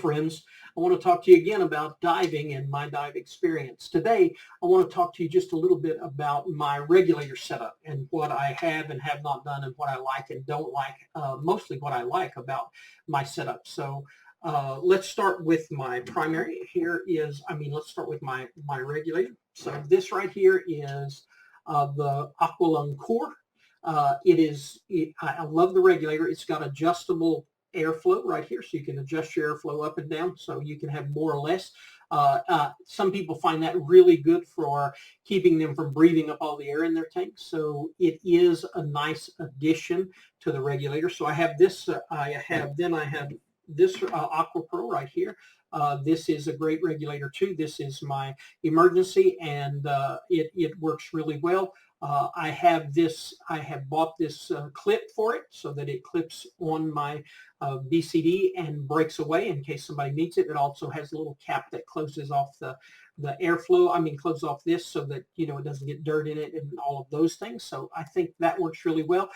friends. I want to talk to you again about diving and my dive experience. Today, I want to talk to you just a little bit about my regulator setup and what I have and have not done and what I like and don't like, mostly what I like about my setup. So let's start with my primary. Let's start with my regulator. So this right here is the Aqua Core. I love the regulator. It's got adjustable airflow right here, so you can adjust your airflow up and down, so you can have more or less. Some people find that really good for keeping them from breathing up all the air in their tank. So it is a nice addition to the regulator. So I have this. I have this Aqua Pro right here. This is a great regulator too. This is my emergency, and it works really well. I have bought this clip for it so that it clips on my BCD and breaks away in case somebody needs it. It also has a little cap that closes off the airflow. Closes off this so that it doesn't get dirt in it and all of those things. So I think that works really well.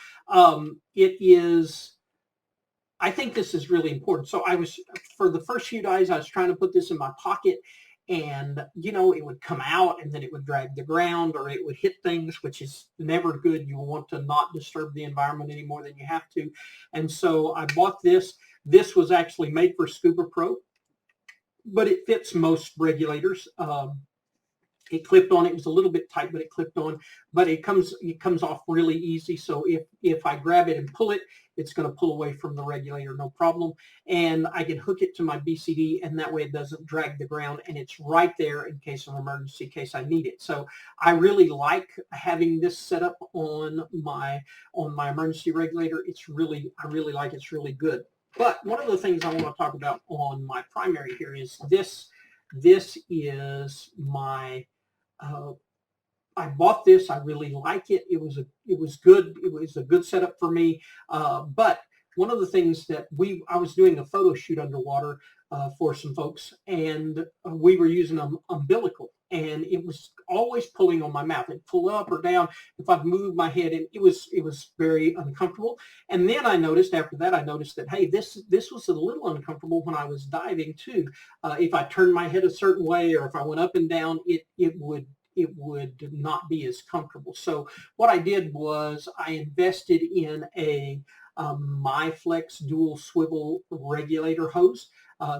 I think this is really important. So for the first few days, I was trying to put this in my pocket, and it would come out and then it would drag the ground or it would hit things, which is never good. You want to not disturb the environment any more than you have to. And so I bought this. This was actually made for Scuba Pro, but it fits most regulators. It clipped on. It was a little bit tight, but it clipped on. But it comes off really easy. So if I grab it and pull it, it's going to pull away from the regulator, no problem. And I can hook it to my BCD, and that way it doesn't drag the ground, and it's right there in case of emergency, in case I need it. So I really like having this set up on my emergency regulator. I really like it. It's really good. But one of the things I want to talk about on my primary here is this. This is my I bought this. I really like it. It was good. It was a good setup for me. But one of the things that I was doing a photo shoot underwater for some folks, and we were using an umbilical, and it was always pulling on my mouth. It'd pull up or down if I'd move my head, and it was very uncomfortable. And then after that I noticed that, hey, this was a little uncomfortable when I was diving too. If I turned my head a certain way or if I went up and down, it would not be as comfortable. So what I did was I invested in a Miflex dual swivel regulator hose.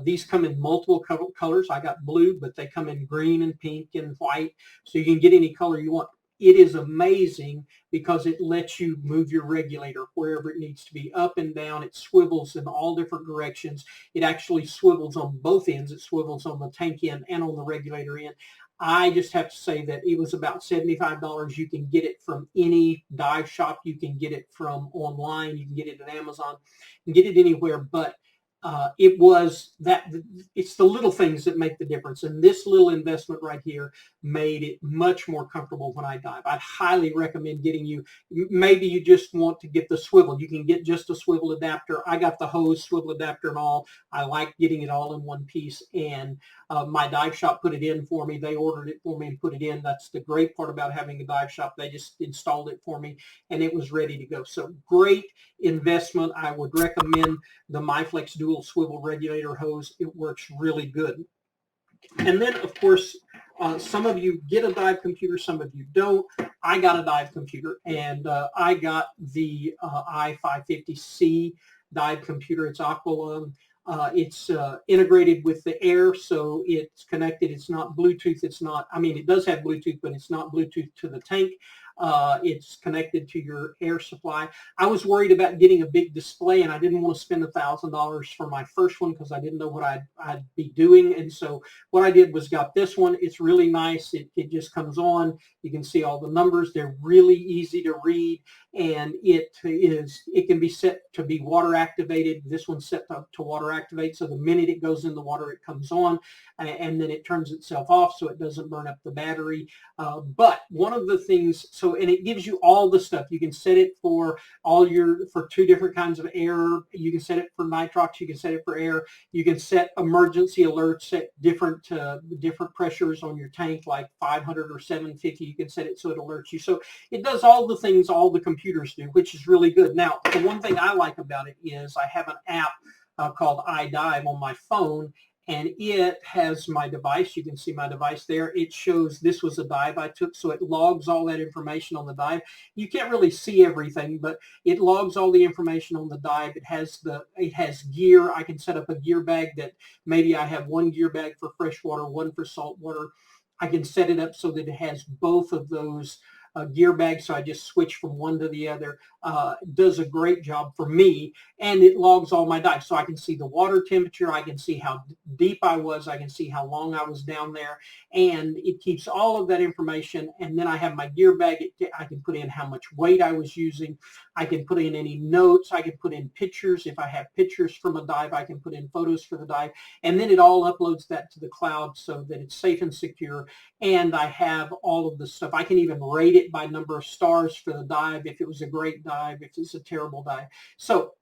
These come in multiple colors. I got blue, but they come in green and pink and white, so you can get any color you want. It is amazing because it lets you move your regulator wherever it needs to be, up and down. It swivels in all different directions. It actually swivels on both ends. It swivels on the tank end and on the regulator end. I just have to say that it was about $75. You can get it from any dive shop. You can get it from online. You can get it at Amazon. You can get it anywhere, but it's the little things that make the difference. And this little investment right here made it much more comfortable when I dive. I'd highly recommend maybe you just want to get the swivel. You can get just a swivel adapter. I got the hose, swivel adapter and all. I like getting it all in one piece. And my dive shop put it in for me. They ordered it for me and put it in. That's the great part about having a dive shop. They just installed it for me and it was ready to go. So great investment. I would recommend the Miflex dual swivel regulator hose. It works really good. And then, of course, some of you get a dive computer, some of you don't. I got a dive computer, and I got the i550C dive computer. It's Aqua. It's integrated with the air, so it's connected. It's not Bluetooth. It does have Bluetooth, but it's not Bluetooth to the tank. It's connected to your air supply. I was worried about getting a big display, and I didn't want to spend $1,000 for my first one because I didn't know what I'd be doing. And so what I did was got this one. It's really nice. It just comes on. You can see all the numbers. They're really easy to read, and it can be set to be water activated. This one's set to water activate, so the minute it goes in the water, it comes on, and then it turns itself off so it doesn't burn up the battery. But one of the things, and it gives you all the stuff. You can set it for two different kinds of air. You can set it for nitrox. You can set it for air. You can set emergency alerts, set different pressures on your tank, like 500 or 750. You can set it so it alerts you. So it does all the things all the computers do, which is really good. Now, the one thing I like about it is I have an app called iDive on my phone, and it has my device. You can see my device there. It shows this was a dive I took, so it logs all that information on the dive. You can't really see everything, but it logs all the information on the dive. It has gear. I can set up a gear bag that maybe I have one gear bag for fresh water, one for salt water. I can set it up so that it has both of those gear bags, so I just switch from one to the other. Does a great job for me, and it logs all my dives, so I can see the water temperature, I can see how deep I was, I can see how long I was down there, and it keeps all of that information. And then I have my gear bag. I can put in how much weight I was using. I can put in any notes. I can put in pictures. If I have pictures from a dive, I can put in photos for the dive, and then it all uploads that to the cloud so that it's safe and secure. And I have all of the stuff. I can even rate it by number of stars for the dive, if it was a great dive, if it's a terrible dive. So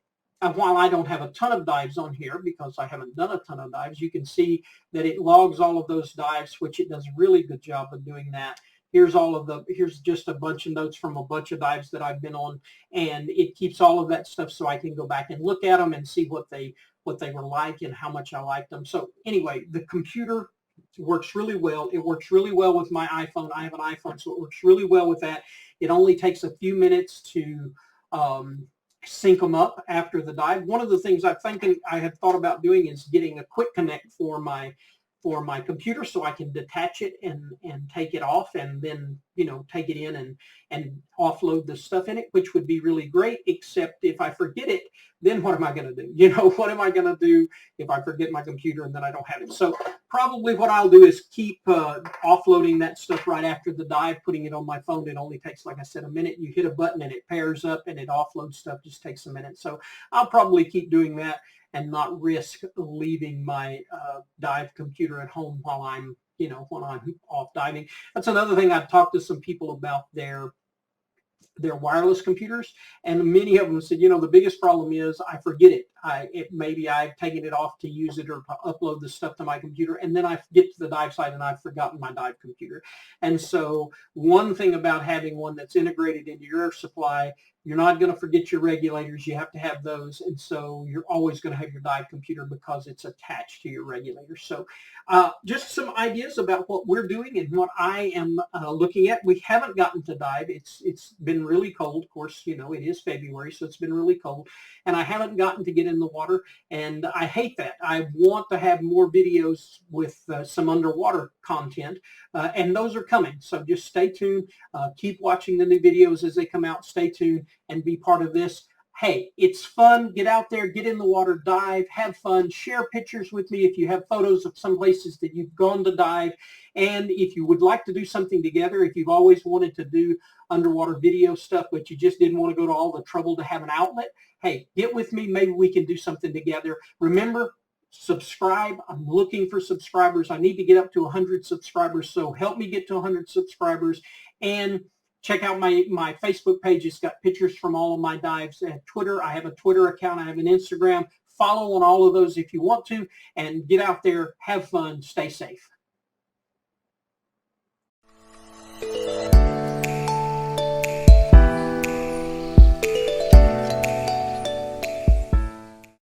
while I don't have a ton of dives on here because I haven't done a ton of dives, you can see that it logs all of those dives, which it does a really good job of doing that. Here's just a bunch of notes from a bunch of dives that I've been on, and it keeps all of that stuff so I can go back and look at them and see what they were like and how much I liked them. So anyway, the computer works really well. It works really well with my iPhone. I have an iPhone, so it works really well with that. It only takes a few minutes to sync them up after the dive. One of the things I have thought about doing is getting a quick connect for my computer, so I can detach it and take it off, and then take it in and offload the stuff in it, which would be really great. Except if I forget it, then what am I going to do? What am I going to do if I forget my computer and then I don't have it? So probably what I'll do is keep offloading that stuff right after the dive, putting it on my phone. It only takes, like I said, a minute. You hit a button and it pairs up and it offloads stuff. Just takes a minute. So I'll probably keep doing that and not risk leaving my dive computer at home while I'm when I'm off diving. That's another thing. I've talked to some people about their wireless computers, and many of them said, the biggest problem is I forget it. Maybe I've taken it off to use it or to upload the stuff to my computer, and then I get to the dive site and I've forgotten my dive computer. And so one thing about having one that's integrated into your air supply, you're not going to forget your regulators. You have to have those, and so you're always going to have your dive computer because it's attached to your regulator. So just some ideas about what we're doing and what I am looking at. We haven't gotten to dive. It's been really cold. Of course, it is February, so it's been really cold, and I haven't gotten to get in the water, and I hate that. I want to have more videos with some underwater content, and those are coming. So just stay tuned. Keep watching the new videos as they come out. Stay tuned and be part of this. Hey, it's fun. Get out there, get in the water, dive, have fun, share pictures with me if you have photos of some places that you've gone to dive. And if you would like to do something together, if you've always wanted to do underwater video stuff, but you just didn't want to go to all the trouble to have an outlet, hey, get with me. Maybe we can do something together. Remember, subscribe. I'm looking for subscribers. I need to get up to 100 subscribers, so help me get to 100 subscribers. And check out my Facebook page. It's got pictures from all of my dives. At Twitter, I have a Twitter account. I have an Instagram. Follow on all of those if you want to, and get out there, have fun, stay safe.